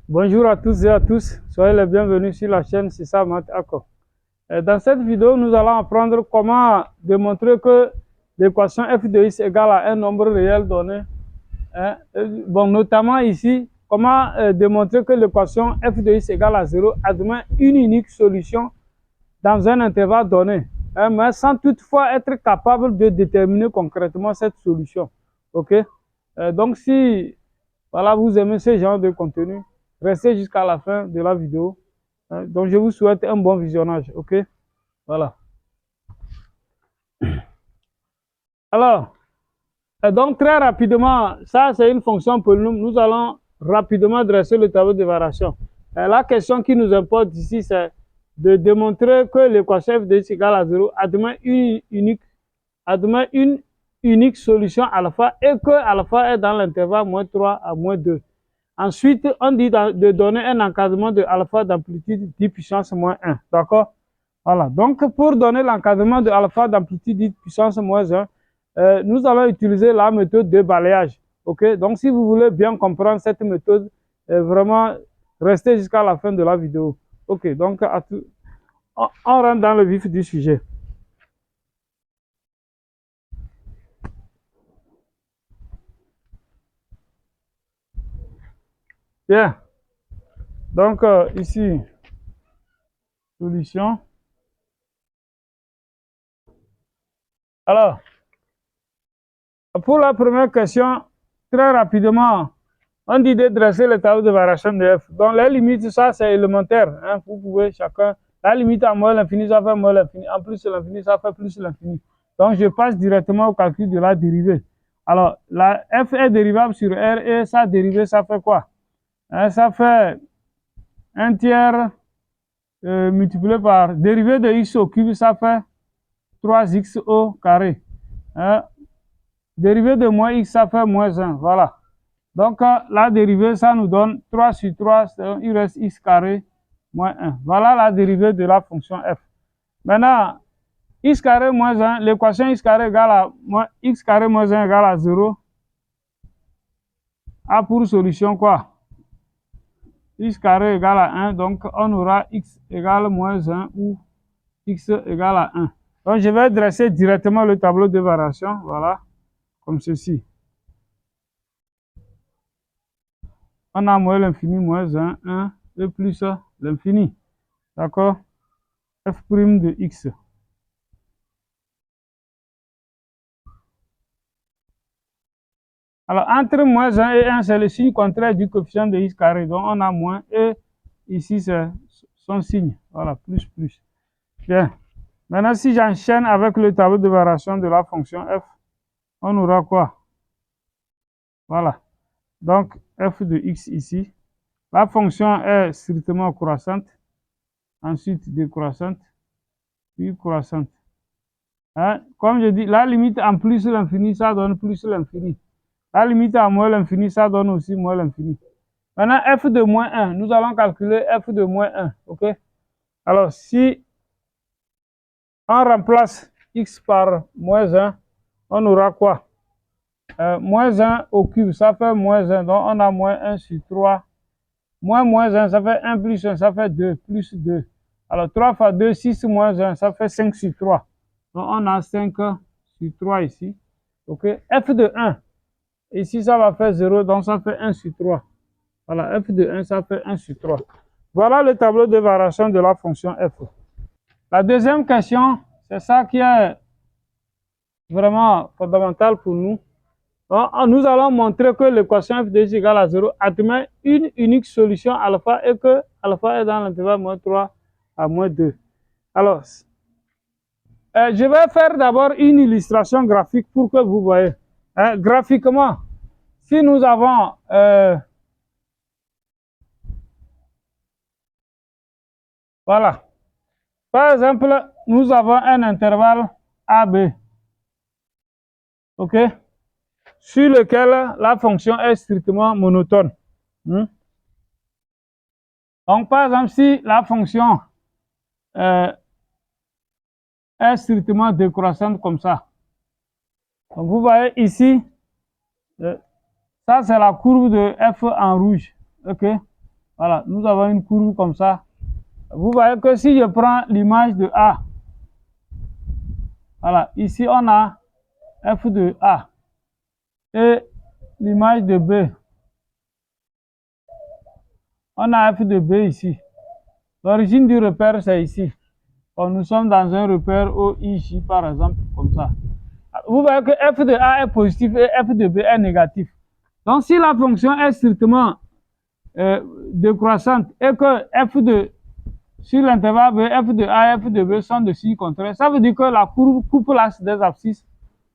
Bonjour à tous et à tous, soyez les bienvenus sur la chaîne Sisa Math Ako. Dans cette vidéo, nous allons apprendre comment démontrer que l'équation f de x égale à un nombre réel donné. Bon, notamment ici, comment démontrer que l'équation f de x égale à 0 admet une unique solution dans un intervalle donné, mais sans toutefois être capable de déterminer concrètement cette solution. Ok? Donc, si voilà, vous aimez ce genre de contenu, restez jusqu'à la fin de la vidéo. Donc, je vous souhaite un bon visionnage. Ok? Voilà. Alors, donc très rapidement, ça c'est une fonction polynôme. Nous allons rapidement dresser le tableau de variation. La question qui nous importe ici, c'est de démontrer que l'équation f de x égale à 0 admet une unique solution alpha et que alpha est dans l'intervalle moins 3 à moins 2. Ensuite, on dit de donner un encadrement de alpha d'amplitude 10 puissance moins 1. D'accord? Voilà. Donc, pour donner l'encadrement de alpha d'amplitude 10 puissance moins 1, nous allons utiliser la méthode de balayage. Ok? Donc, si vous voulez bien comprendre cette méthode, vraiment, restez jusqu'à la fin de la vidéo. Ok, donc, on rentre dans le vif du sujet. Bien. Donc, ici, solution. Alors, pour la première question, très rapidement, on dit de dresser le tableau de variation de f. Donc, les limites, ça, c'est élémentaire. Hein. Vous pouvez chacun. La limite à moins l'infini, ça fait moins l'infini. En plus de l'infini, ça fait plus l'infini. Donc, je passe directement au calcul de la dérivée. Alors, la f est dérivable sur r et sa dérivée, ça fait quoi? Hein, ça fait 1 tiers multiplié par dérivée de x au cube, ça fait 3x au carré. Hein? Dérivée de moins x, ça fait moins 1. Voilà. Donc, la dérivée, ça nous donne 3 sur 3, il reste x carré moins 1. Voilà la dérivée de la fonction f. Maintenant, x carré moins 1, l'équation x carré égale à x carré moins 1 égale à 0 a pour solution quoi? X carré égale à 1, donc on aura x égale moins 1 ou x égale à 1. Donc, je vais dresser directement le tableau de variation, voilà, comme ceci. On a moins l'infini, moins 1, 1 et plus l'infini. D'accord? F' de x. Alors, entre moins 1 et 1, c'est le signe contraire du coefficient de x carré. Donc, on a moins et ici, c'est son signe. Voilà, plus, plus. Bien. Maintenant, si j'enchaîne avec le tableau de variation de la fonction f, on aura quoi? Voilà. Donc, f de x ici. La fonction est strictement croissante. Ensuite, décroissante. Puis croissante. Hein? Comme je dis, la limite en plus l'infini, ça donne plus l'infini. La limite à moins l'infini, ça donne aussi moins l'infini. Maintenant, f de moins 1, nous allons calculer f de moins 1. Ok? Alors, si on remplace x par moins 1, on aura quoi? Moins 1 au cube, ça fait moins 1. Donc, on a moins 1 sur 3. Moins 1, ça fait 1 plus 1, ça fait 2, plus 2. Alors, 3 fois 2, 6 moins 1, ça fait 5 sur 3. Donc, on a 5 sur 3 ici. Ok? F de 1. Ici, ça va faire 0, donc ça fait 1 sur 3. Voilà, f de 1, ça fait 1 sur 3. Voilà le tableau de variation de la fonction f. La deuxième question, c'est ça qui est vraiment fondamental pour nous. Donc, nous allons montrer que l'équation f de x égale à 0 admet une unique solution alpha et que alpha est dans l'intervalle moins 3 à moins 2. Alors, je vais faire d'abord une illustration graphique pour que vous voyez. Hein, graphiquement, si nous avons voilà. Par exemple, nous avons un intervalle AB. OK? Sur lequel la fonction est strictement monotone. Donc, par exemple, si la fonction est strictement décroissante comme ça. Donc, vous voyez ici, ça c'est la courbe de f en rouge. OK? Voilà, nous avons une courbe comme ça. Vous voyez que si je prends l'image de A, voilà, ici on a f de A et l'image de B. On a f de B ici. L'origine du repère, c'est ici. Bon, nous sommes dans un repère OIJ, par exemple, comme ça. Vous voyez que f de A est positif et f de B est négatif. Donc, si la fonction est strictement décroissante et que sur l'intervalle B, f de A et f de B sont de signes contraires, ça veut dire que la courbe coupe l'axe des abscisses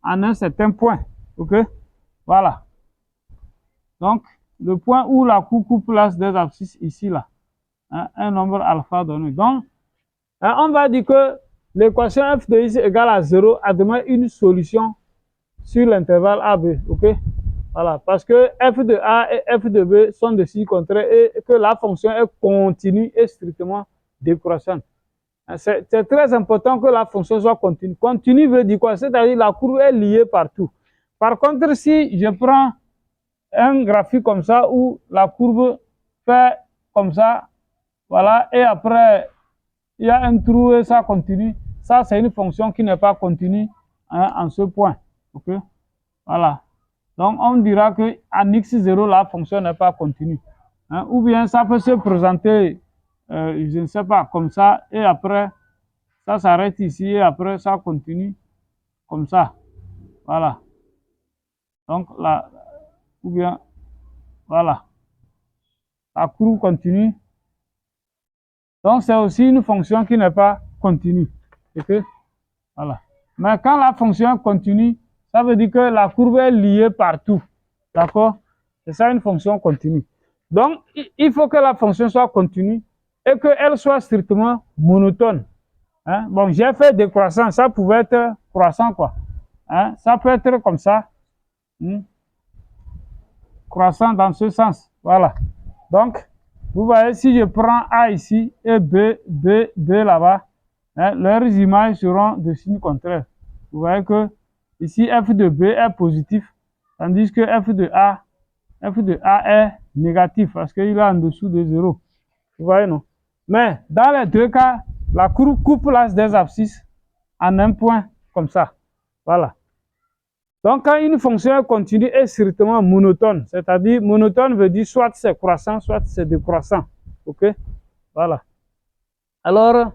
en un certain point. OK? Voilà. Donc, le point où la courbe coupe l'axe des abscisses, ici, là, hein, un nombre alpha donné. Donc, hein, on va dire que l'équation f de x égale à 0 admet une solution sur l'intervalle AB. OK? Voilà, parce que f de A et f de B sont de signes contraires et que la fonction est continue et strictement décroissante. C'est très important que la fonction soit continue. Continue veut dire quoi? C'est-à-dire la courbe est liée partout. Par contre, si je prends un graphique comme ça où la courbe fait comme ça, voilà, et après il y a un trou et ça continue, ça c'est une fonction qui n'est pas continue, hein, en ce point. OK? Voilà. Donc, on dira qu'en x0, la fonction n'est pas continue. Hein, ou bien ça peut se présenter, je ne sais pas, comme ça, et après, ça s'arrête ici, et après, ça continue comme ça. Voilà. Donc, là, ou bien, voilà. La courbe continue. Donc, c'est aussi une fonction qui n'est pas continue. OK? Voilà. Mais quand la fonction continue, ça veut dire que la courbe est liée partout. D'accord? C'est ça une fonction continue. Donc, il faut que la fonction soit continue et qu'elle soit strictement monotone. Hein? Bon, j'ai fait décroissant, ça pouvait être croissant, quoi. Hein? Ça peut être comme ça. Croissant dans ce sens. Voilà. Donc, vous voyez, si je prends A ici et B là-bas, hein, leurs images seront de signes contraires. Vous voyez que ici, f de B est positif, tandis que f de A est négatif parce qu'il est en dessous de 0. Vous voyez, non? Mais dans les deux cas, la courbe coupe l'axe des abscisses en un point, comme ça. Voilà. Donc, quand une fonction continue est strictement monotone, c'est-à-dire monotone veut dire soit c'est croissant, soit c'est décroissant. OK? Voilà. Alors,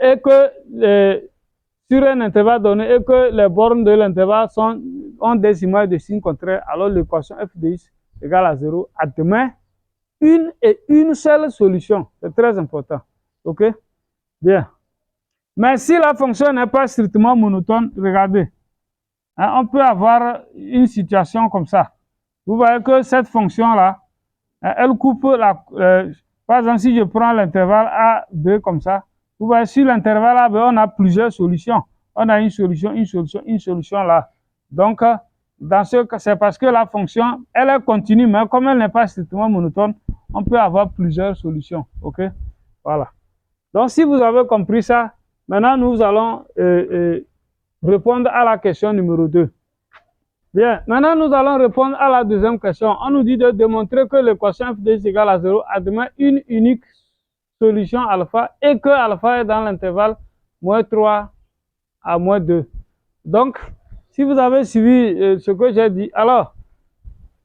et que sur un intervalle donné et que les bornes de l'intervalle ont des images de signes contraires, alors l'équation f de x égale à 0 admet une et une seule solution. C'est très important. OK? Bien. Mais si la fonction n'est pas strictement monotone, regardez. Hein, on peut avoir une situation comme ça. Vous voyez que cette fonction-là, elle coupe par exemple, si je prends l'intervalle A, B comme ça, vous voyez, sur l'intervalle A, B, on a plusieurs solutions. On a une solution là. Donc, dans ce cas, c'est parce que la fonction, elle est continue, mais comme elle n'est pas strictement monotone, on peut avoir plusieurs solutions. OK? Voilà. Donc, si vous avez compris ça, maintenant, nous allons répondre à la question numéro 2. Bien, maintenant nous allons répondre à la deuxième question. On nous dit de démontrer que l'équation f de x égale à 0 admet une unique solution alpha et que alpha est dans l'intervalle moins 3 à moins 2. Donc, si vous avez suivi ce que j'ai dit, alors,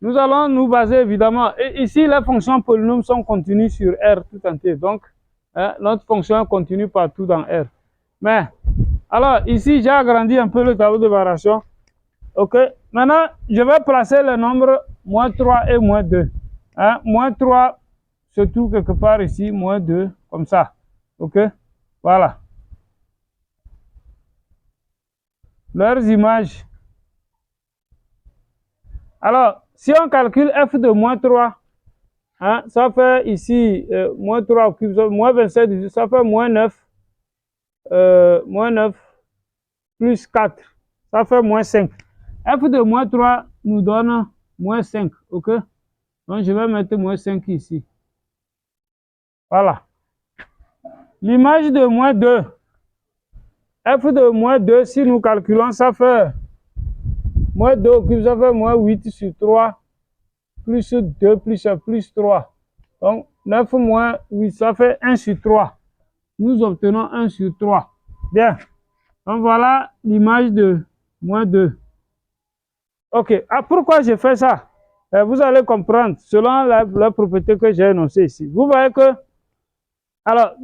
nous allons nous baser évidemment, et ici les fonctions polynômes sont continues sur R tout entier. Donc, notre fonction continue partout dans R. Mais, alors, ici, j'ai agrandi un peu le tableau de variation. OK. Maintenant, je vais placer le nombre moins 3 et moins 2. Hein? Moins 3 se trouve quelque part ici, moins 2, comme ça. OK. Voilà. Leurs images. Alors, si on calcule f de moins 3, hein, ça fait ici moins 3 au cube, moins 27, ça fait moins 9 plus 4, ça fait moins 5. F de moins 3 nous donne moins 5, OK? Donc, je vais mettre moins 5 ici. Voilà. L'image de moins 2. F de moins 2, si nous calculons, ça fait moins 2 au cube, ça fait moins 8 sur 3, plus 2 plus 3. Donc, 9 moins 8, ça fait 1 sur 3. Nous obtenons 1 sur 3. Bien. Donc voilà l'image de moins 2. Ok. Ah, pourquoi j'ai fait ça? Vous allez comprendre selon la propriété que j'ai énoncée ici. Vous voyez que, alors,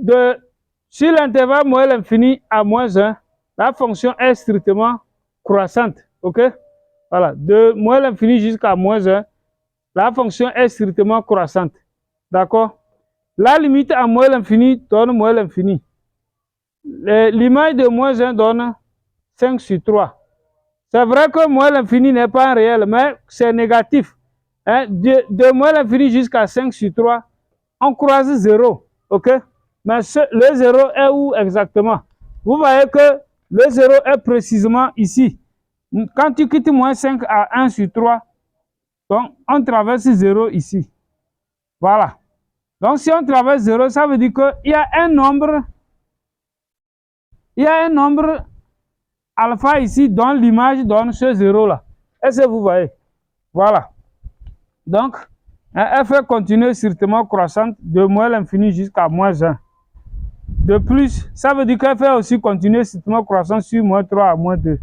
sur l'intervalle moins l'infini à moins 1, la fonction est strictement croissante. Ok? Voilà. De moins l'infini jusqu'à moins 1, la fonction est strictement croissante. D'accord? La limite à moins l'infini donne moins l'infini. L'image de moins 1 donne 5 sur 3. C'est vrai que moins l'infini n'est pas un réel, mais c'est négatif. Hein? De moins l'infini jusqu'à 5 sur 3, on croise 0. Ok? Mais le 0 est où exactement? Vous voyez que le 0 est précisément ici. Quand tu quittes moins 5 à 1 sur 3, donc on traverse 0 ici. Voilà. Donc si on traverse 0, ça veut dire qu'il y a un nombre, alpha ici dont l'image donne ce 0 là. Est-ce que vous voyez? Voilà. Donc, un f continue strictement croissante de moins l'infini jusqu'à moins 1. De plus, ça veut dire que f aussi continue strictement croissante sur moins 3 à moins 2.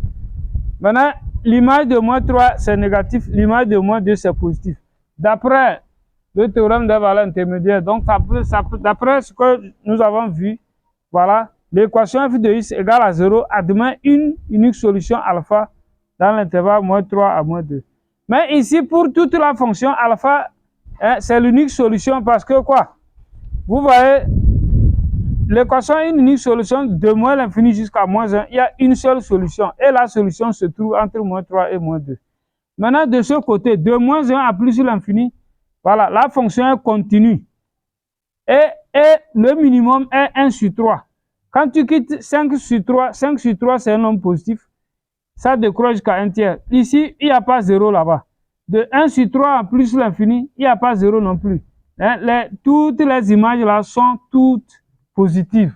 Maintenant, l'image de moins 3 c'est négatif, l'image de moins 2 c'est positif. D'après le théorème des valeurs intermédiaires, donc d'après ce que nous avons vu, voilà, l'équation f de x égale à 0 admet une unique solution alpha dans l'intervalle moins 3 à moins 2. Mais ici, pour toute la fonction alpha, hein, c'est l'unique solution parce que quoi? Vous voyez, l'équation est une unique solution de moins l'infini jusqu'à moins 1. Il y a une seule solution et la solution se trouve entre moins 3 et moins 2. Maintenant, de ce côté, de moins 1 à plus l'infini, voilà, la fonction est continue. Et le minimum est 1 sur 3. Quand tu quittes 5 sur 3, 5 sur 3 c'est un nombre positif. Ça décroît jusqu'à 1 tiers. Ici, il n'y a pas 0 là-bas. De 1 sur 3 à plus l'infini, il n'y a pas 0 non plus. Hein, toutes les images là sont toutes positives.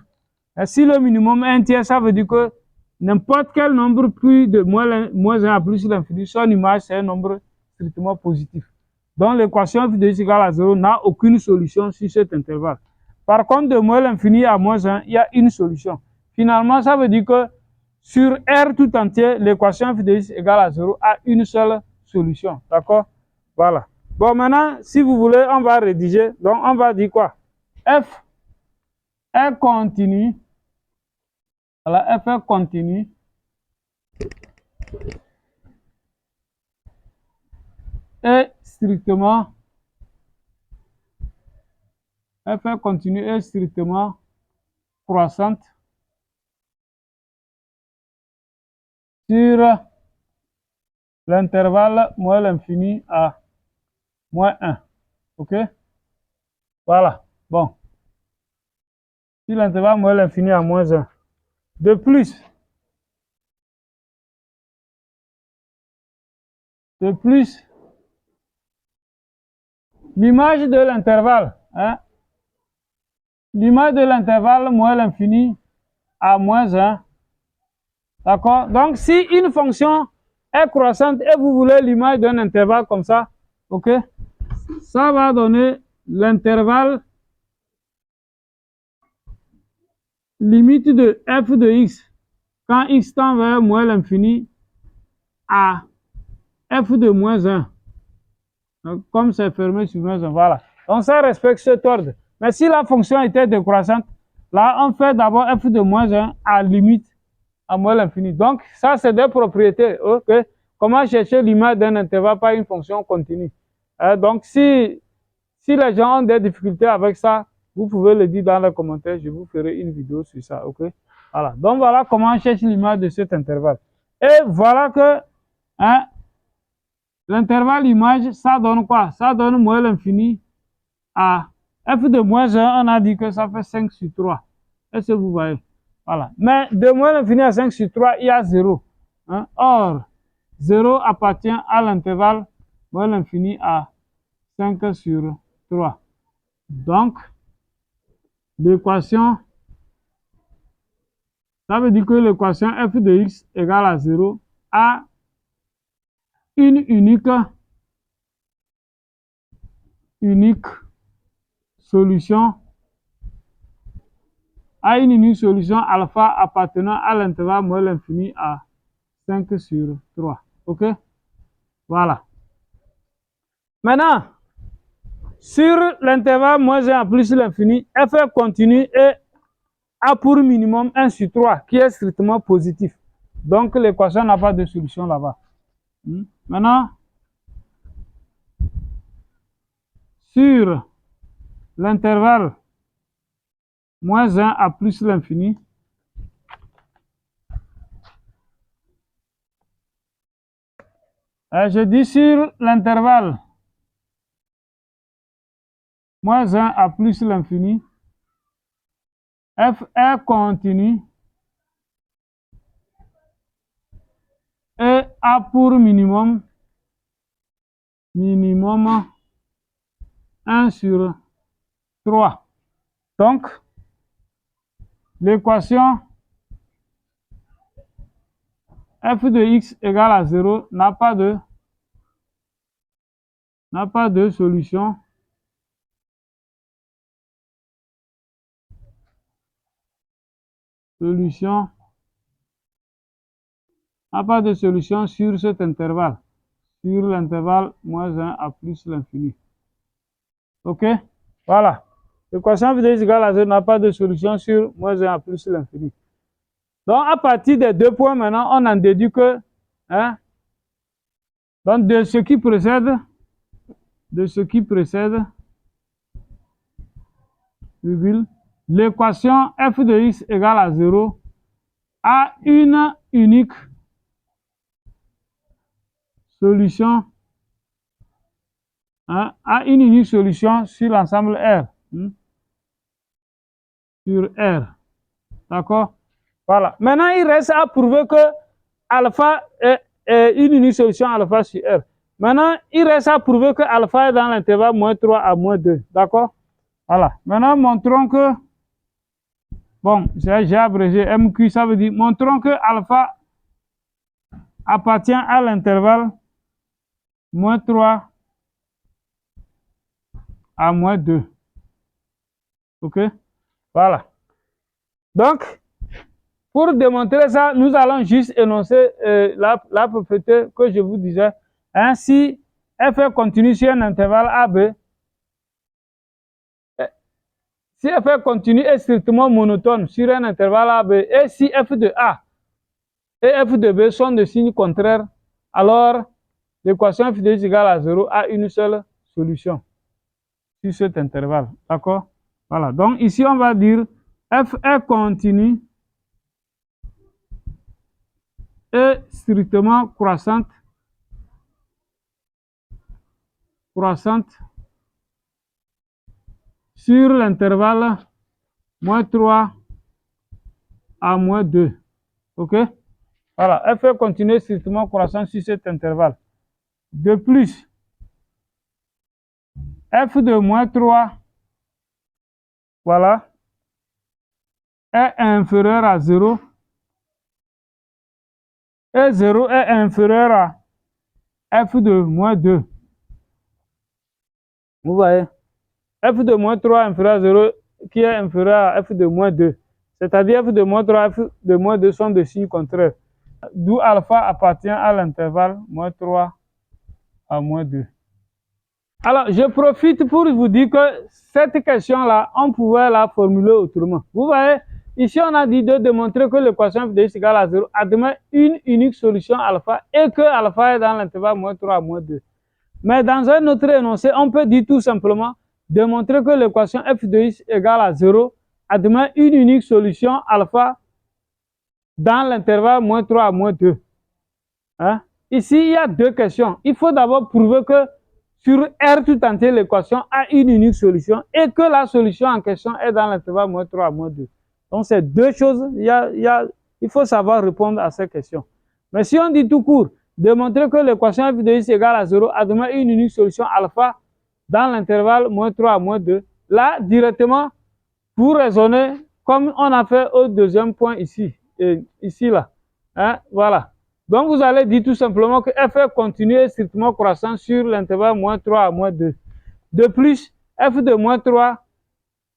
Et si le minimum est 1 tiers, ça veut dire que n'importe quel nombre plus de moins 1 à plus l'infini, son image c'est un nombre strictement positif. Donc l'équation f de x égale à 0 n'a aucune solution sur cet intervalle. Par contre, de moins l'infini à moins 1, il y a une solution. Finalement, ça veut dire que sur R tout entier, l'équation f de x égale à 0 a une seule solution. D'accord? Voilà. Bon, maintenant, si vous voulez, on va rédiger. Donc, on va dire quoi? F est continu. Voilà, f est continu. Et strictement, f est continu et strictement croissante sur l'intervalle moins l'infini à moins 1. OK? Voilà. Bon. Sur l'intervalle moins l'infini à moins 1. De plus, l'image de l'intervalle, hein? L'image de l'intervalle moins l'infini à moins 1. D'accord? Donc, si une fonction est croissante et vous voulez l'image d'un intervalle comme ça, ok? Ça va donner l'intervalle limite de f de x quand x tend vers moins l'infini à f de moins 1. Donc, comme c'est fermé sur moins 1, voilà. Donc, ça respecte cet ordre. Mais si la fonction était décroissante, là, on fait d'abord f de moins 1 à limite à moins l'infini. Donc, ça, c'est des propriétés. Ok? Comment chercher l'image d'un intervalle par une fonction continue? Donc, si les gens ont des difficultés avec ça, vous pouvez le dire dans les commentaires. Je vous ferai une vidéo sur ça. Ok? Voilà. Donc, voilà comment on cherche l'image de cet intervalle. Et voilà que hein, l'intervalle image, ça donne quoi? Ça donne moins l'infini à f de moins 1. On a dit que ça fait 5 sur 3. Est-ce que vous voyez? Voilà. Mais de moins l'infini à 5 sur 3, il y a 0. Hein? Or, 0 appartient à l'intervalle moins l'infini à 5 sur 3. Donc, l'équation, ça veut dire que l'équation f de x égale à 0 a une unique solution à une unique solution alpha appartenant à l'intervalle moins l'infini à 5 sur 3. OK? Voilà. Maintenant, sur l'intervalle moins 1 à plus l'infini, f est continu et a pour minimum 1 sur 3, qui est strictement positif. Donc, l'équation n'a pas de solution là-bas. Maintenant, sur l'intervalle moins 1 à plus l'infini, je dis sur l'intervalle moins 1 à plus l'infini, f est continu et a pour minimum 1 sur 3. Donc, l'équation f de x égale à 0 n'a pas de solution n'a pas de solution sur cet intervalle, sur l'intervalle moins 1 à plus l'infini. OK? Voilà. L'équation f de x égale à 0 n'a pas de solution sur moins 1 à plus l'infini. Donc, à partir des 2 points, maintenant, on en déduit que, donc, de ce qui précède, l'équation f de x égale à 0 a une unique solution, sur l'ensemble R. Sur R. D'accord? Voilà. Maintenant, il reste à prouver que alpha est une unique solution alpha sur R. Maintenant, il reste à prouver que alpha est dans l'intervalle moins 3 à moins 2. D'accord? Voilà. Maintenant, montrons que, bon, j'ai abrégé MQ, ça veut dire, montrons que alpha appartient à l'intervalle moins 3 à moins 2. OK? Voilà. Donc, pour démontrer ça, nous allons juste énoncer la propriété que je vous disais. Ainsi, f est continu sur un intervalle AB. Si f est continu est strictement monotone sur un intervalle AB, et si f de A et f de B sont de signes contraires, alors l'équation f de x égale à 0 a une seule solution sur cet intervalle. D'accord? Voilà. Donc ici, on va dire f est continu et strictement croissante sur l'intervalle moins 3 à moins 2. OK? Voilà, f est continu strictement croissant sur cet intervalle. De plus, f de moins 3, voilà, est inférieur à 0. Et 0 est inférieur à f de moins 2. Vous voyez? F de moins 3 inférieur à 0 qui est inférieur à f de moins 2. C'est-à-dire f de moins 3 et f de moins 2 sont de signes contraires. D'où alpha appartient à l'intervalle moins 3 à moins 2. Alors, je profite pour vous dire que cette question-là, on pouvait la formuler autrement. Vous voyez, ici on a dit de démontrer que l'équation f de x égale à 0 admet une unique solution alpha et que alpha est dans l'intervalle moins 3 à moins 2. Mais dans un autre énoncé, on peut dire tout simplement démontrer que l'équation f de x égale à 0 admet une unique solution alpha dans l'intervalle moins 3 à moins 2. Ici, il y a deux questions. Il faut d'abord prouver que sur R tout entier, l'équation a une unique solution et que la solution en question est dans l'intervalle moins 3 à moins 2. Donc, c'est deux choses. Il faut savoir répondre à ces questions. Mais si on dit tout court, démontrer que l'équation f de x égale à 0 admet une unique solution alpha dans l'intervalle moins 3 à moins 2, là, directement, vous raisonnez comme on a fait au deuxième point ici, là. Voilà. Donc, vous allez dire tout simplement que f est continu et strictement croissant sur l'intervalle moins 3 à moins 2. De plus, f de moins 3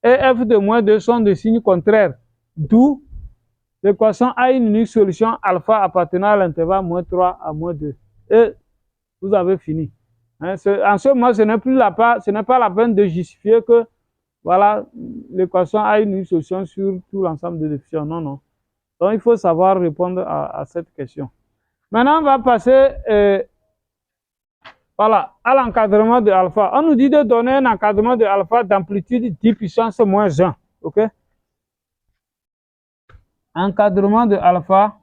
et f de moins 2 sont de signes contraires. D'où l'équation a une unique solution alpha appartenant à l'intervalle moins 3 à moins 2. Et vous avez fini. Hein, en ce moment, ce n'est pas la peine de justifier que voilà, l'équation a une unique solution sur tout l'ensemble de l'équation. Non, non. Donc, il faut savoir répondre à cette question. Maintenant, on va passer voilà, à l'encadrement de alpha. On nous dit de donner un encadrement de alpha d'amplitude 10 puissance moins 1. OK? Encadrement de alpha.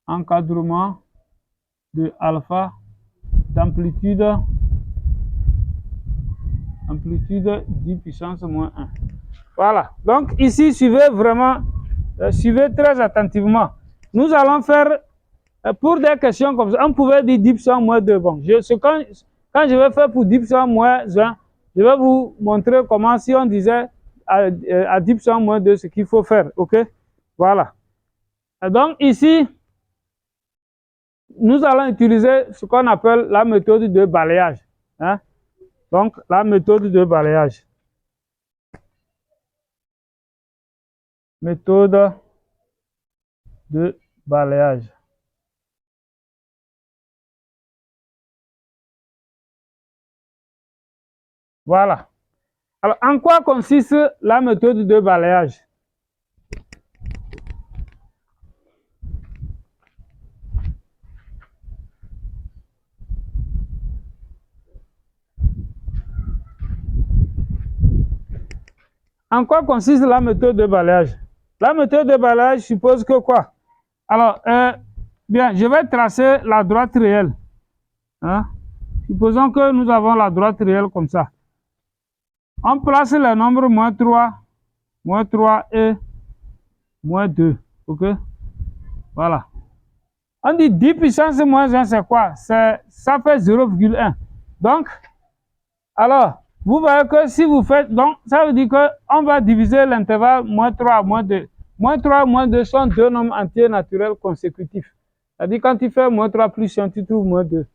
Encadrement de alpha d'amplitude 10 puissance moins 1. Voilà. Donc, ici, suivez vraiment, suivez très attentivement. Nous allons faire, pour des questions comme ça, on pouvait dire 10 puissance moins 2. Bon, quand je vais faire pour 10 puissance moins 1, je vais vous montrer comment, si on disait à 10 puissance moins 2, ce qu'il faut faire. OK? Voilà. Et donc, ici, nous allons utiliser ce qu'on appelle la méthode de balayage. Hein? Donc, la méthode de balayage. Méthode de balayage. Voilà. Alors, en quoi consiste la méthode de balayage? En quoi consiste la méthode de balayage? La méthode de balayage suppose que quoi? Alors, bien, je vais tracer la droite réelle. Hein? Supposons que nous avons la droite réelle comme ça. On place les nombres moins 3 et moins 2. OK? Voilà. On dit 10 puissance moins 1, c'est quoi? Ça fait 0,1. Donc, alors, vous voyez que si vous faites, donc, ça veut dire qu'on va diviser l'intervalle moins 3 à moins 2. Moins 3 moins 2 sont deux nombres entiers naturels consécutifs. C'est-à-dire quand tu fais moins 3 plus 1, tu trouves moins 2.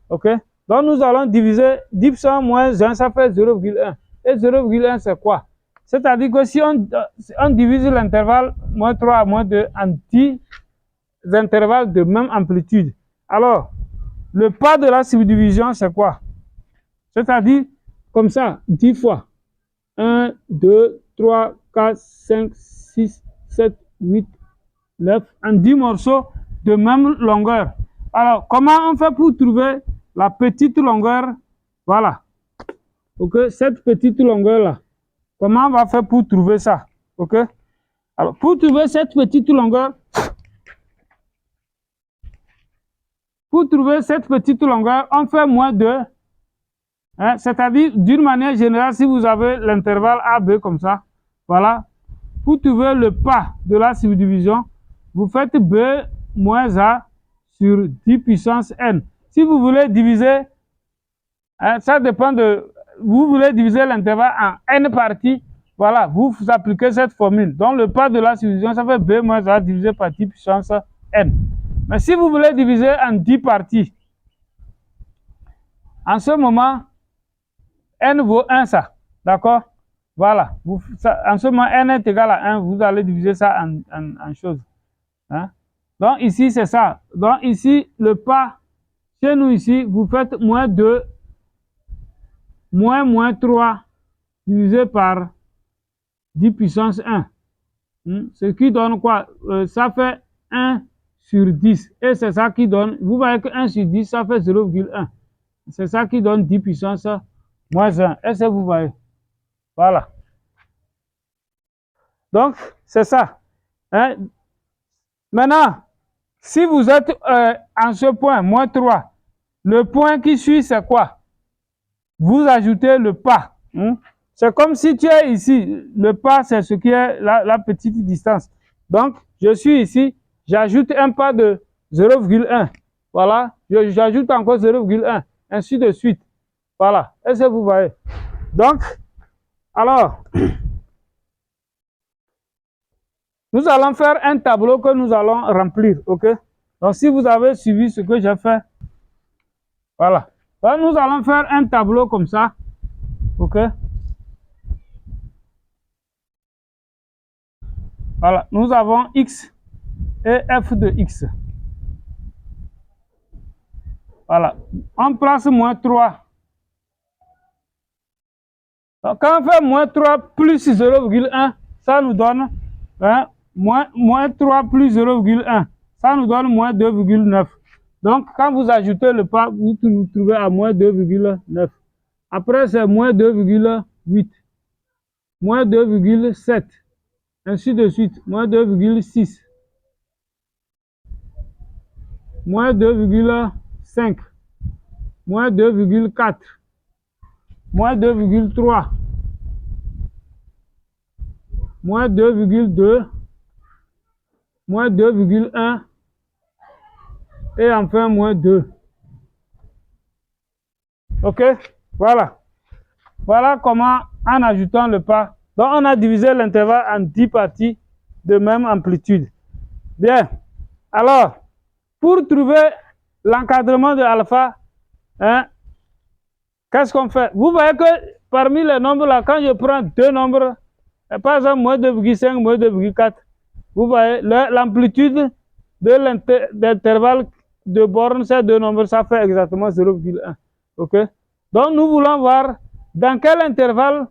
OK? Donc, nous allons diviser 10 puissance moins 1, ça fait 0,1. Et 0,1, c'est quoi? C'est-à-dire que si on divise l'intervalle moins 3 à moins 2 en 10 intervalles de même amplitude, alors, le pas de la subdivision, c'est quoi? C'est-à-dire, comme ça, 10 fois. 1, 2, 3, 4, 5, 6, 7, 8, 9, en 10 morceaux de même longueur. Alors, comment on fait pour trouver la petite longueur? Voilà. OK, cette petite longueur-là. Comment on va faire pour trouver ça? OK? Alors, pour trouver cette petite longueur, on fait moins 2. Hein, c'est-à-dire, d'une manière générale, si vous avez l'intervalle AB comme ça, voilà, pour trouver le pas de la subdivision, vous faites B moins A sur 10 puissance N. Si vous voulez diviser, hein, ça dépend de, vous voulez diviser l'intervalle en N parties, voilà, vous appliquez cette formule. Donc, le pas de la subdivision, ça fait B moins A divisé par 10 puissance N. Mais si vous voulez diviser en 10 parties, en ce moment, N vaut 1, ça. D'accord? Voilà. En ce moment, N est égal à 1. Vous allez diviser ça en choses. Hein? Donc, ici, c'est ça. Donc, ici, le pas, chez nous, ici, vous faites moins 2, moins 3, divisé par 10 puissance 1. Ce qui donne quoi? Ça fait 1 sur 10. Et c'est ça qui donne, vous voyez que 1 sur 10, ça fait 0,1. C'est ça qui donne 10 puissance moins 1. Est-ce que vous voyez? Voilà. Donc, c'est ça. Hein? Maintenant, si vous êtes en ce point, moins 3, le point qui suit, c'est quoi? Vous ajoutez le pas. C'est comme si tu es ici. Le pas, c'est ce qui est la petite distance. Donc, je suis ici, j'ajoute un pas de 0,1. Voilà. J'ajoute encore 0,1. Ainsi de suite. Voilà. Est-ce que vous voyez? Donc, alors, nous allons faire un tableau que nous allons remplir. OK? Donc, si vous avez suivi ce que j'ai fait, voilà. Donc, nous allons faire un tableau comme ça. OK? Voilà, nous avons x et f de x. Voilà, on place moins 3. Donc, quand on fait moins 3 plus 0,1, ça nous donne moins 3 plus 0,1. Ça nous donne moins 2,9. Donc, quand vous ajoutez le pas, vous trouvez à moins 2,9. Après, c'est moins 2,8, moins 2,7, ainsi de suite, moins 2,6, moins 2,5, moins 2,4, moins 2,3, moins 2,2, moins 2,1 et enfin moins 2. Ok, voilà. Voilà comment, en ajoutant le pas, donc on a divisé l'intervalle en 10 parties de même amplitude. Bien, alors, pour trouver l'encadrement de alpha, qu'est-ce qu'on fait? Vous voyez que parmi les nombres là, quand je prends deux nombres, par exemple moins 2,5, moins 2,4, vous voyez l'amplitude de l'intervalle de borne, ces deux nombres, ça fait exactement 0,1. Ok? Donc nous voulons voir dans quel intervalle,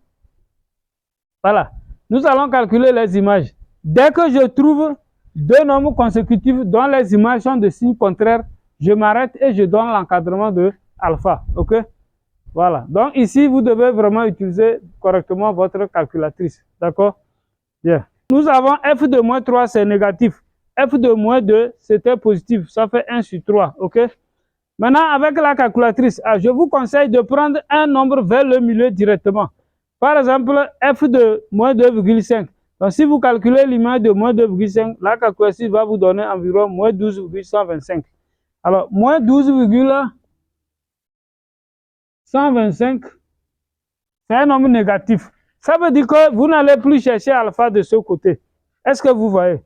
voilà, nous allons calculer les images. Dès que je trouve deux nombres consécutifs dont les images sont de signes contraires, je m'arrête et je donne l'encadrement de alpha. Ok? Voilà. Donc ici, vous devez vraiment utiliser correctement votre calculatrice. D'accord? Bien. Nous avons f de moins 3, c'est négatif. F de moins 2, c'était positif. Ça fait 1 sur 3. OK? Maintenant, avec la calculatrice, je vous conseille de prendre un nombre vers le milieu directement. Par exemple, f de moins 2,5. Donc, si vous calculez l'image de moins 2,5, la calculatrice va vous donner environ moins 12,125. Alors, moins 12,125, c'est un nombre négatif. Ça veut dire que vous n'allez plus chercher alpha de ce côté. Est-ce que vous voyez?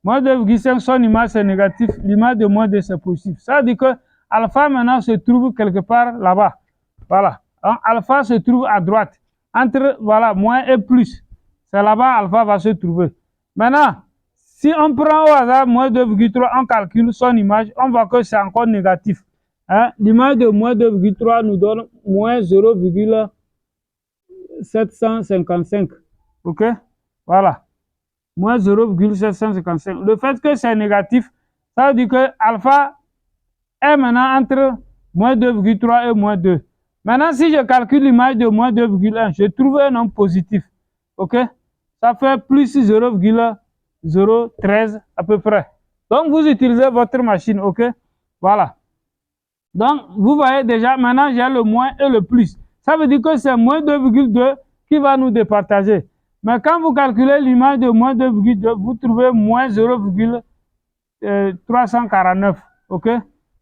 Moins 2,5, son image c'est négatif, l'image de moins 2 c'est positif. Ça veut dire que alpha maintenant se trouve quelque part là-bas. Voilà. Donc, alpha se trouve à droite. Entre voilà, moins et plus. C'est là-bas alpha va se trouver. Maintenant, si on prend au hasard moins 2,3, on calcule son image, on voit que c'est encore négatif. L'image de moins 2,3 nous donne moins 0,755. OK? Voilà. Moins 0,755. Le fait que c'est négatif, ça veut dire que alpha est maintenant entre moins 2,3 et moins 2. Maintenant, si je calcule l'image de moins 2,1, je trouve un nombre positif. OK? Ça fait plus 0,013 à peu près. Donc, vous utilisez votre machine. OK? Voilà. Donc, vous voyez déjà, maintenant, j'ai le moins et le plus. Ça veut dire que c'est moins 2,2 qui va nous départager. Mais quand vous calculez l'image de moins 2,2, vous trouvez moins 0,349. OK?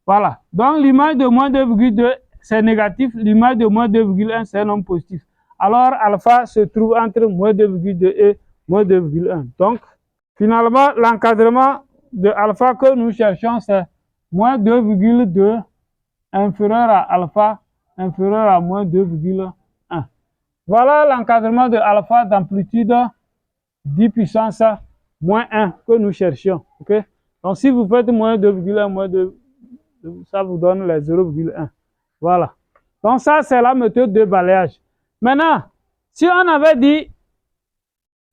Voilà. Donc, l'image de moins 2,2, c'est négatif. L'image de moins 2,1, c'est un nombre positif. Alors, alpha se trouve entre moins 2,2 et moins 2,1. Donc, finalement, l'encadrement de alpha que nous cherchons, c'est moins 2,2 inférieur à alpha inférieur à moins 2,1. Voilà l'encadrement de alpha d'amplitude 10 puissance moins 1 que nous cherchions. Okay? Donc si vous faites moins 2,1, moins 2, ça vous donne les 0,1. Voilà. Donc ça, c'est la méthode de balayage. Maintenant, si on avait dit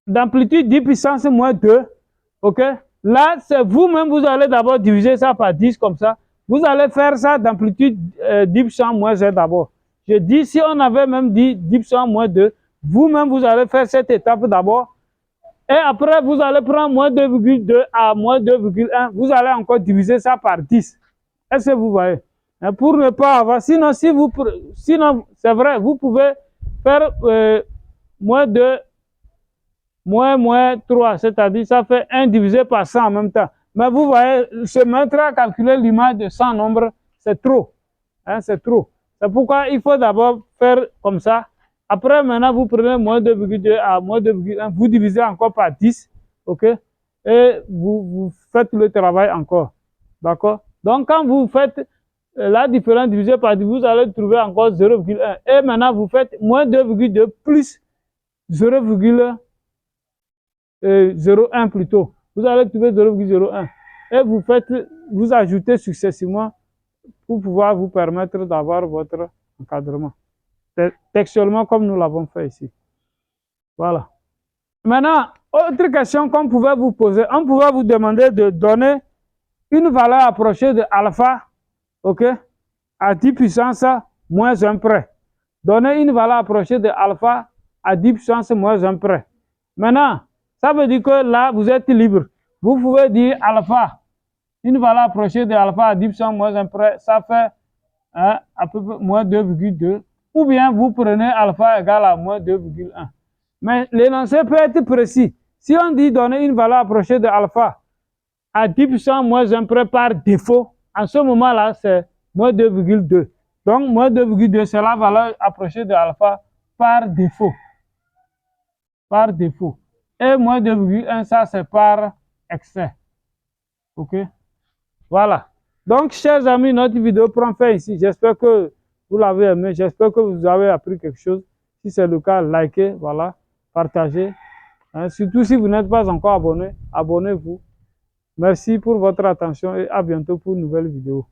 d'amplitude 10 puissance moins 2, ok? Là, c'est vous-même, vous allez d'abord diviser ça par 10 comme ça. Vous allez faire ça d'amplitude 10 puissance moins 1 d'abord. Je dis, si on avait même dit 10 puissance moins 2, vous-même, vous allez faire cette étape d'abord. Et après, vous allez prendre moins 2,2 à moins 2,1. Vous allez encore diviser ça par 10. Est-ce que vous voyez? Pour ne pas avoir... Sinon, sinon c'est vrai, vous pouvez faire moins 2, moins 3. C'est-à-dire, ça fait 1 divisé par 100 en même temps. Mais vous voyez, se mettre à calculer l'image de 100 nombres, c'est trop. C'est trop. C'est pourquoi il faut d'abord faire comme ça. Après, maintenant, vous prenez moins 2,2 à moins 2,1, vous divisez encore par 10, ok? Et vous faites le travail encore, d'accord? Donc, quand vous faites la différence divisée par 10, vous allez trouver encore 0,1. Et maintenant, vous faites moins 2,2 plus 0,1. 0,1 plutôt. Vous allez trouver 0,01. Et vous ajoutez successivement pour pouvoir vous permettre d'avoir votre encadrement. Textuellement, comme nous l'avons fait ici. Voilà. Maintenant, autre question qu'on pouvait vous poser, on pouvait vous demander de donner une valeur approchée de alpha, ok, à 10 puissance moins 1 près. Donner une valeur approchée de alpha à 10 puissance moins 1 près. Maintenant, ça veut dire que là, vous êtes libre. Vous pouvez dire alpha, une valeur approchée de alpha à 10 puissance moins 1 près, ça fait à peu près moins 2,2. Ou bien vous prenez alpha égale à moins 2,1. Mais l'énoncé peut être précis. Si on dit donner une valeur approchée de alpha à 10 puissance moins 1 près par défaut, en ce moment-là, c'est moins 2,2. Donc, moins 2,2, c'est la valeur approchée de alpha par défaut. Par défaut. Et moins 2,1, ça, c'est par excès. OK? Voilà. Donc, chers amis, notre vidéo prend fin ici. J'espère que vous l'avez aimé. J'espère que vous avez appris quelque chose. Si c'est le cas, likez, voilà, partagez. Surtout si vous n'êtes pas encore abonné, abonnez-vous. Merci pour votre attention et à bientôt pour une nouvelle vidéo.